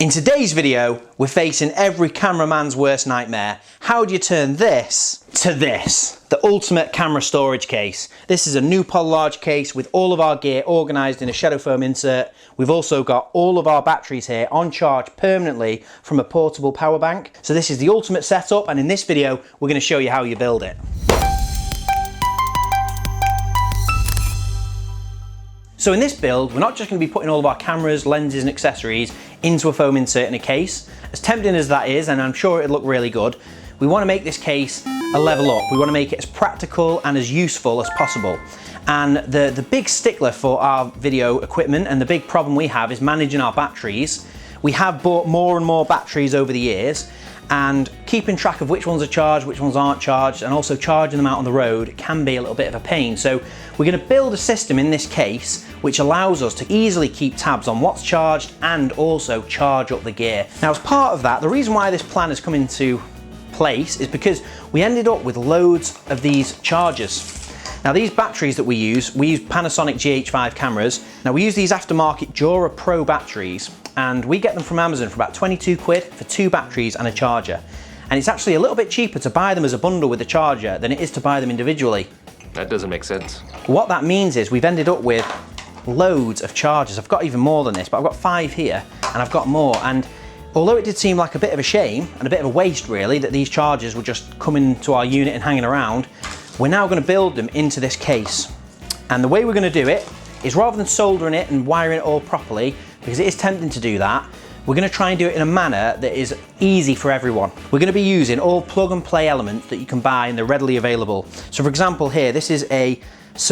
In today's video, we're facing every cameraman's worst nightmare. How do you turn this to this? The ultimate camera storage case. This is a Nuprol large case with all of our gear organised in a shadow foam insert. We've also got all of our batteries here on charge permanently from a portable power bank. So this is the ultimate setup, and in this video, we're going to show you how you build it. So in this build, we're not just going to be putting all of our cameras, lenses and accessories into a foam insert in a case. As tempting as that is, and I'm sure it'll look really good, we want to make this case a level up. We want to make it as practical and as useful as possible. And the big stickler for our video equipment, and the big problem we have, is managing our batteries. We have bought more and more batteries over the years, and keeping track of which ones are charged, which ones aren't charged, and also charging them out on the road can be a little bit of a pain. So we're going to build a system in this case which allows us to easily keep tabs on what's charged and also charge up the gear. Now, as part of that, the reason why this plan has come into place is because we ended up with loads of these chargers. Now, these batteries that we use Panasonic GH5 cameras. Now, we use these aftermarket Jura Pro batteries, and we get them from Amazon for about 22 quid for 2 batteries and a charger. And it's actually a little bit cheaper to buy them as a bundle with a charger than it is to buy them individually. That doesn't make sense. What that means is we've ended up with loads of chargers. I've got even more than this, but I've got 5 here and I've got more. And although it did seem like a bit of a shame and a bit of a waste really that these chargers were just coming to our unit and hanging around, we're now going to build them into this case. And the way we're going to do it is, rather than soldering it and wiring it all properly, because it is tempting to do that, we're going to try and do it in a manner that is easy for everyone. We're going to be using all plug and play elements that you can buy and they're readily available. So for example here, this is a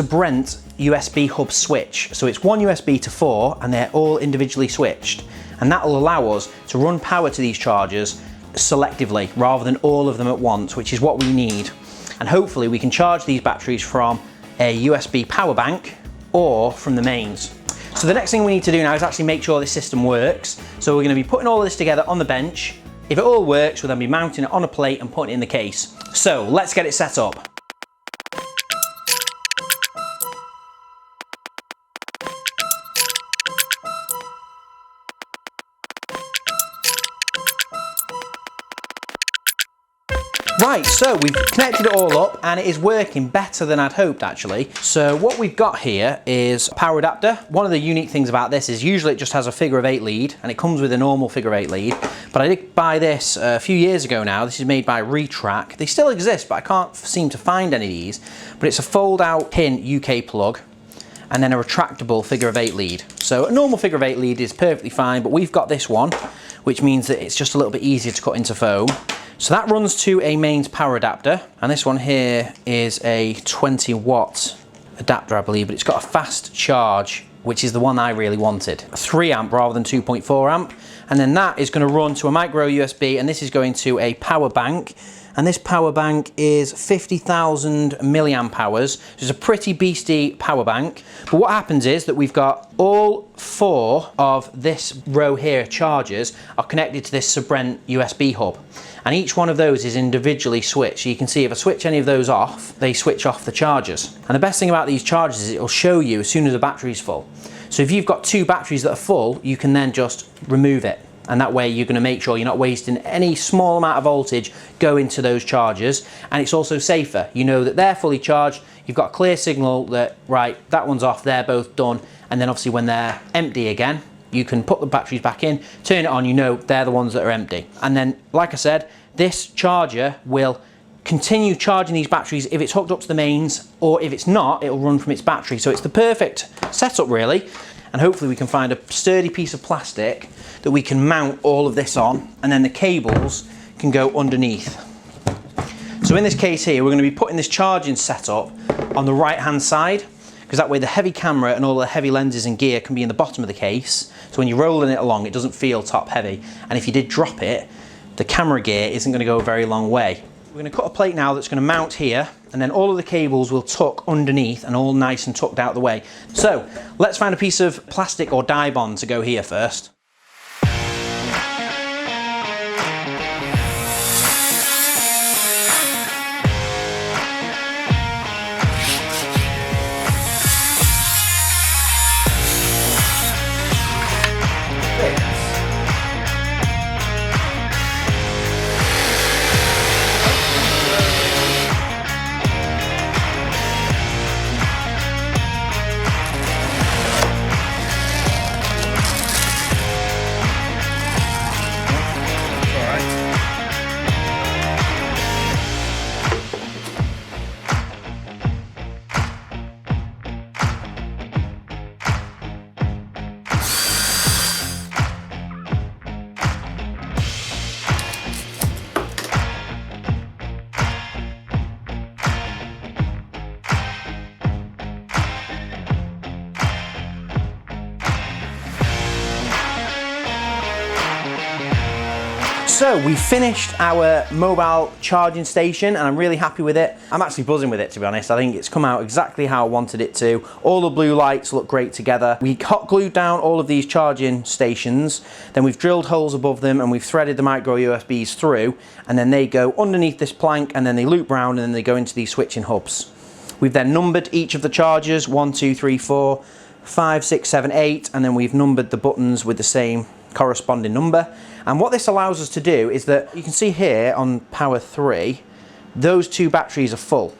Brent USB hub switch. So it's one USB to 4 and they're all individually switched. And that will allow us to run power to these chargers selectively rather than all of them at once, which is what we need. And hopefully we can charge these batteries from a USB power bank or from the mains. So the next thing we need to do now is actually make sure this system works. So we're going to be putting all of this together on the bench. If it all works, we'll then be mounting it on a plate and putting it in the case. So let's get it set up. Right, so we've connected it all up and it is working better than I'd hoped actually. So what we've got here is a power adapter. One of the unique things about this is usually it just has a figure of 8 lead and it comes with a normal figure of 8 lead. But I did buy this a few years ago now. This is made by Retrack. They still exist, but I can't seem to find any of these. But it's a fold out pin UK plug and then a retractable figure of 8 lead. So a normal figure of 8 lead is perfectly fine, but we've got this one, which means that it's just a little bit easier to cut into foam. So that runs to a mains power adapter, and this one here is a 20 watt adapter, I believe, but it's got a fast charge, which is the one I really wanted. 3 amp rather than 2.4 amp. And then that is going to run to a micro USB, and this is going to a power bank. And this power bank is 50,000 milliamp hours. So it's a pretty beastie power bank. But what happens is that we've got all 4 of this row here chargers are connected to this Brent USB hub. And each one of those is individually switched. So you can see if I switch any of those off, they switch off the chargers. And the best thing about these chargers is it'll show you as soon as the battery's full. So if you've got 2 batteries that are full, you can then just remove it. And that way you're going to make sure you're not wasting any small amount of voltage going to those chargers. And it's also safer. You know that they're fully charged. You've got a clear signal that, right, that one's off, they're both done. And then obviously when they're empty again, you can put the batteries back in, turn it on, you know they're the ones that are empty. And then, like I said, this charger will continue charging these batteries if it's hooked up to the mains, or if it's not, it'll run from its battery. So it's the perfect setup really. And hopefully we can find a sturdy piece of plastic that we can mount all of this on, and then the cables can go underneath. So in this case here, we're going to be putting this charging setup on the right hand side, because that way the heavy camera and all the heavy lenses and gear can be in the bottom of the case. So when you're rolling it along, it doesn't feel top heavy. And if you did drop it, the camera gear isn't going to go a very long way. We're going to cut a plate now that's going to mount here, and then all of the cables will tuck underneath and all nice and tucked out of the way. So let's find a piece of plastic or dye bond to go here first. So we finished our mobile charging station and I'm really happy with it. I'm actually buzzing with it, to be honest. I think it's come out exactly how I wanted it to. All the blue lights look great together. We hot glued down all of these charging stations, then we've drilled holes above them and we've threaded the micro USBs through, and then they go underneath this plank and then they loop round and then they go into these switching hubs. We've then numbered each of the chargers, 1, 2, 3, 4, 5, 6, 7, 8, and then we've numbered the buttons with the same corresponding number. And what this allows us to do is that you can see here on power 3, those two batteries are full.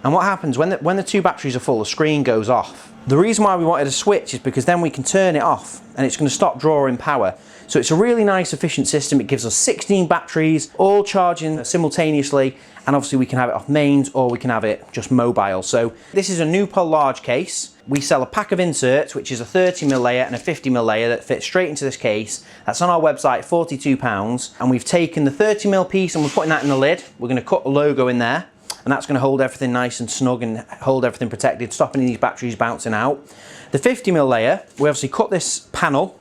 And what happens when the two batteries are full, the screen goes off. The reason why we wanted a switch is because then we can turn it off and it's going to stop drawing power. So it's a really nice efficient system. It gives us 16 batteries all charging simultaneously, and obviously we can have it off mains or we can have it just mobile. So this is a Nuprol large case. We sell a pack of inserts, which is a 30mm layer and a 50mm layer that fits straight into this case. That's on our website, £42, and we've taken the 30mm piece and we're putting that in the lid. We're going to cut a logo in there, and that's going to hold everything nice and snug and hold everything protected, stopping these batteries bouncing out. The 50mm layer, we obviously cut this panel,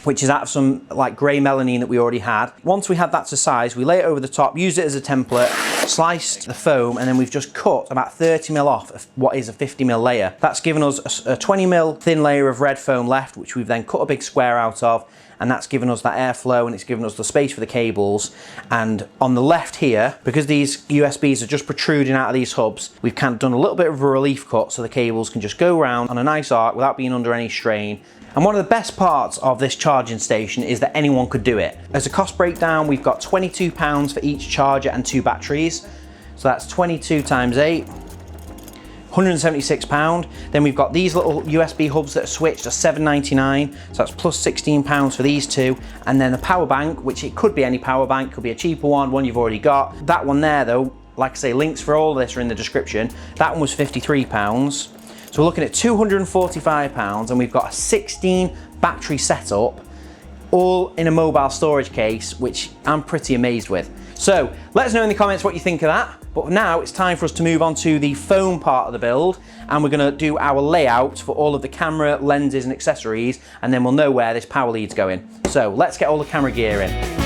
which is out of some like grey melamine that we already had. Once we had that to size, we lay it over the top, used it as a template, sliced the foam, and then we've just cut about 30mm off of what is a 50mm layer. That's given us a 20mm thin layer of red foam left, which we've then cut a big square out of, and that's given us that airflow and it's given us the space for the cables. And on the left here, because these USBs are just protruding out of these hubs, we've kind of done a little bit of a relief cut so the cables can just go around on a nice arc without being under any strain. And one of the best parts of this charging station is that anyone could do it. As a cost breakdown, we've got £22 for each charger and 2 batteries. So that's 22 times 8, £176. Then we've got these little USB hubs that are switched at £7.99, so that's plus £16 for these two. And then the power bank, which it could be any power bank, could be a cheaper one you've already got. That one there though, like I say, links for all of this are in the description. That one was £53. So we're looking at £245, and we've got a 16 battery setup, all in a mobile storage case, which I'm pretty amazed with. So let us know in the comments what you think of that. But now it's time for us to move on to the foam part of the build, and we're going to do our layout for all of the camera, lenses and accessories, and then we'll know where this power lead's going. So let's get all the camera gear in.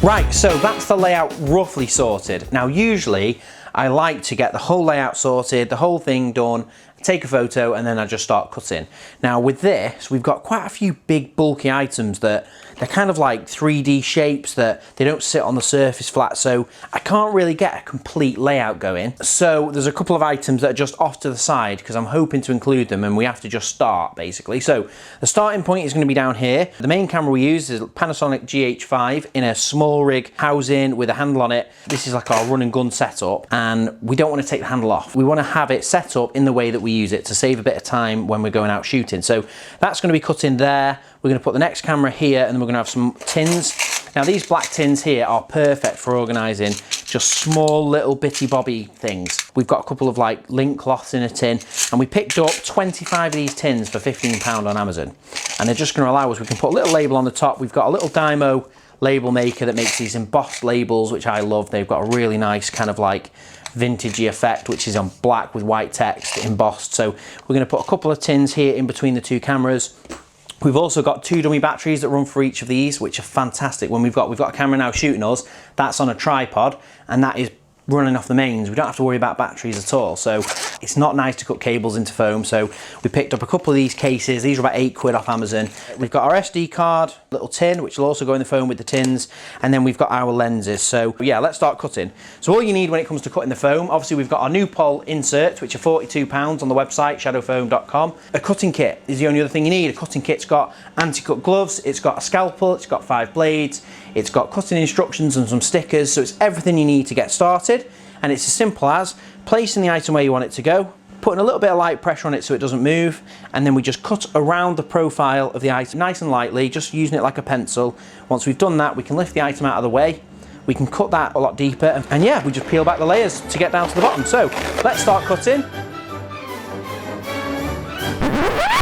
Right, so that's the layout roughly sorted. Now usually I like to get the whole layout sorted, the whole thing done, take a photo, and then I just start cutting. Now with this, we've got quite a few big bulky items that they're kind of like 3D shapes that they don't sit on the surface flat, so I can't really get a complete layout going. So there's a couple of items that are just off to the side because I'm hoping to include them and we have to just start basically. So the starting point is going to be down here. The main camera we use is Panasonic GH5 in a small rig housing with a handle on it. This is like our run and gun setup, and we don't want to take the handle off. We want to have it set up in the way that we use it to save a bit of time when we're going out shooting. So that's going to be cut in there. We're going to put the next camera here, and then we're going to have some tins. Now these black tins here are perfect for organising just small little bitty bobby things. We've got a couple of like lint cloths in a tin, and we picked up 25 of these tins for £15 on Amazon. And they're just going to allow us, we can put a little label on the top. We've got a little Dymo label maker that makes these embossed labels, which I love. They've got a really nice kind of like vintagey effect, which is on black with white text embossed. So we're going to put a couple of tins here in between the two cameras. We've also got 2 dummy batteries that run for each of these, which are fantastic. When we've got a camera now shooting us, that's on a tripod, and that is running off the mains. We don't have to worry about batteries at all. So it's not nice to cut cables into foam. So we picked up a couple of these cases. These are about £8 off Amazon. We've got our SD card, little tin, which will also go in the foam with the tins. And then we've got our lenses. So yeah, let's start cutting. So all you need when it comes to cutting the foam, obviously we've got our Nuprol inserts, which are £42 on the website, shadowfoam.com. A cutting kit is the only other thing you need. A cutting kit's got anti-cut gloves, it's got a scalpel, it's got 5 blades, it's got cutting instructions and some stickers. So it's everything you need to get started. And it's as simple as placing the item where you want it to go, putting a little bit of light pressure on it so it doesn't move, and then we just cut around the profile of the item nice and lightly, just using it like a pencil. Once we've done that, we can lift the item out of the way, we can cut that a lot deeper, and yeah, we just peel back the layers to get down to the bottom. So let's start cutting.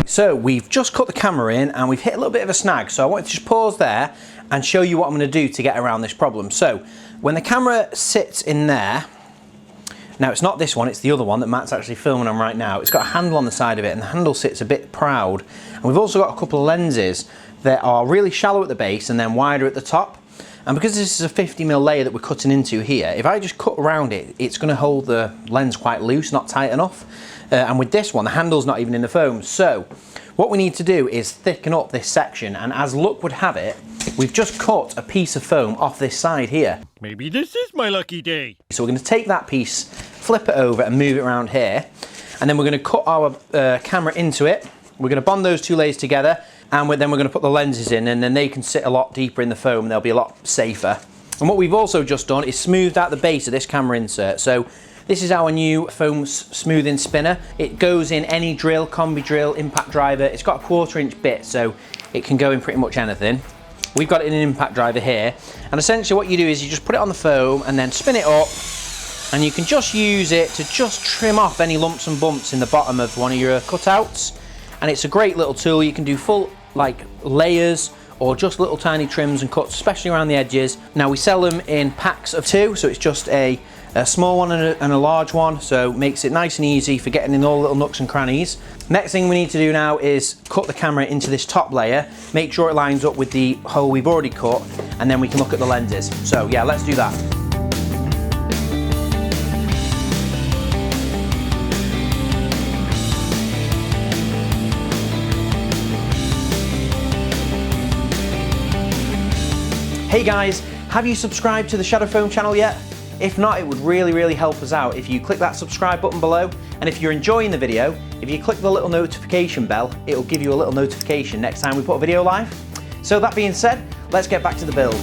So we've just cut the camera in and we've hit a little bit of a snag, so I wanted to just pause there and show you what I'm going to do to get around this problem. So when the camera sits in there, Now it's not this one, it's the other one that Matt's actually filming on right now. It's got a handle on the side of it and the handle sits a bit proud. And we've also got a couple of lenses that are really shallow at the base and then wider at the top. And because this is a 50mm layer that we're cutting into here, if I just cut around it, it's going to hold the lens quite loose, not tight enough. And with this one, the handle's not even in the foam. So what we need to do is thicken up this section, and as luck would have it, we've just cut a piece of foam off this side here. Maybe this is my lucky day. So we're going to take that piece, flip it over and move it around here, and then we're going to cut our camera into it. We're going to bond those two layers together, and then we're going to put the lenses in, and then they can sit a lot deeper in the foam and they'll be a lot safer. And what we've also just done is smoothed out the base of this camera insert. So this is our new foam smoothing spinner. It goes in any drill, combi drill, impact driver. It's got a 1/4" bit, so it can go in pretty much anything. We've got it in an impact driver here. And essentially what you do is you just put it on the foam and then spin it up, and you can just use it to just trim off any lumps and bumps in the bottom of one of your cutouts. And it's a great little tool. You can do full like layers or just little tiny trims and cuts, especially around the edges. Now we sell them in packs of 2, so it's just a small one and a large one, so makes it nice and easy for getting in all the little nooks and crannies. Next thing we need to do now is cut the camera into this top layer, make sure it lines up with the hole we've already cut, and then we can look at the lenses. So yeah, let's do that. Hey guys, have you subscribed to the Shadow Foam channel yet? If not, it would really help us out if you click that subscribe button below. And if you're enjoying the video, if you click the little notification bell, it'll give you a little notification next time we put a video live. So that being said, let's get back to the build.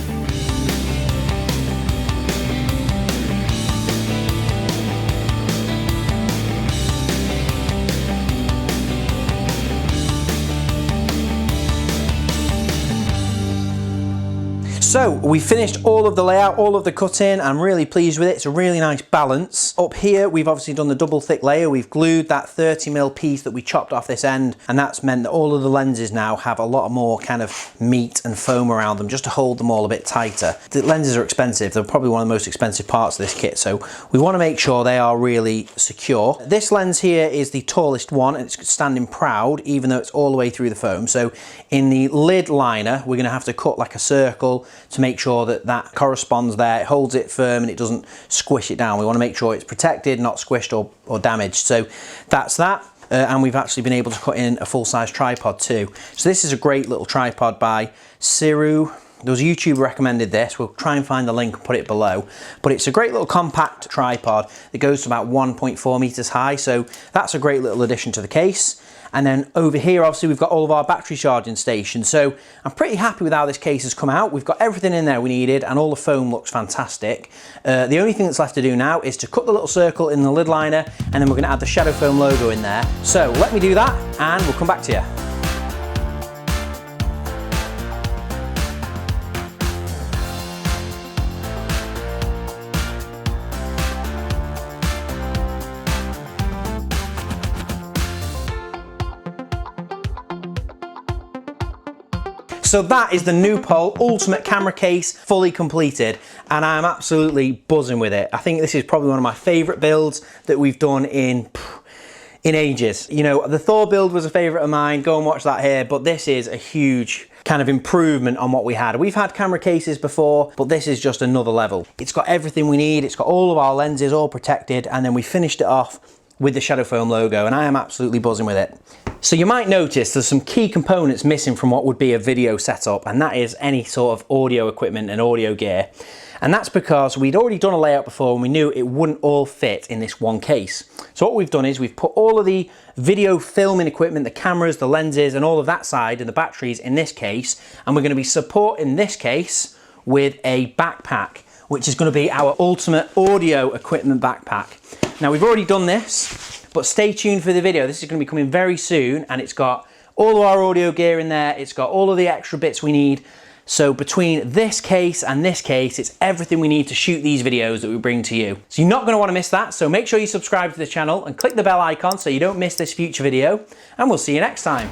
So we finished all of the layout, all of the cutting. I'm really pleased with it. It's a really nice balance. Up here, we've obviously done the double thick layer. We've glued that 30mm piece that we chopped off this end, and that's meant that all of the lenses now have a lot more kind of meat and foam around them just to hold them all a bit tighter. The lenses are expensive. They're probably one of the most expensive parts of this kit, so we want to make sure they are really secure. This lens here is the tallest one, and it's standing proud even though it's all the way through the foam. So in the lid liner, we're going to have to cut like a circle to make sure that that corresponds there. It holds it firm and it doesn't squish it down. We want to make sure it's protected, not squished or damaged. So that's that. And we've actually been able to cut in a full-size tripod too. So this is a great little tripod by Siru. There was a YouTuber recommended this. We'll try and find the link and put it below. But it's a great little compact tripod that goes to about 1.4 meters high. So that's a great little addition to the case. And then over here, obviously, we've got all of our battery charging stations. So I'm pretty happy with how this case has come out. We've got everything in there we needed, and all the foam looks fantastic. The only thing that's left to do now is to cut the little circle in the lid liner, and then we're going to add the Shadow Foam logo in there. So let me do that, and we'll come back to you. So that is the Nuprol Ultimate Camera Case fully completed, and I'm absolutely buzzing with it. I think this is probably one of my favourite builds that we've done in ages. You know, the Thor build was a favourite of mine, go and watch that here, but this is a huge kind of improvement on what we had. We've had camera cases before, but this is just another level. It's got everything we need, it's got all of our lenses all protected, and then we finished it off with the Shadow Foam logo, and I am absolutely buzzing with it. So you might notice there's some key components missing from what would be a video setup, and that is any sort of audio equipment and audio gear. And that's because we'd already done a layout before and we knew it wouldn't all fit in this one case. So what we've done is we've put all of the video filming equipment, the cameras, the lenses, and all of that side, and the batteries in this case, and we're going to be supporting this case with a backpack, which is going to be our ultimate audio equipment backpack. Now we've already done this, but stay tuned for the video. This is going to be coming very soon, and it's got all of our audio gear in there. It's got all of the extra bits we need. So between this case and this case, it's everything we need to shoot these videos that we bring to you. So you're not going to want to miss that. So make sure you subscribe to the channel and click the bell icon so you don't miss this future video, and we'll see you next time.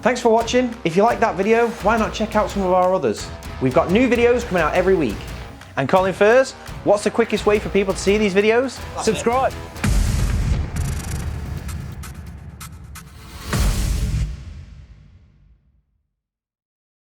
Thanks for watching. If you like that video, why not check out some of our others? We've got new videos coming out every week. And Colin Furs, what's the quickest way for people to see these videos? Subscribe.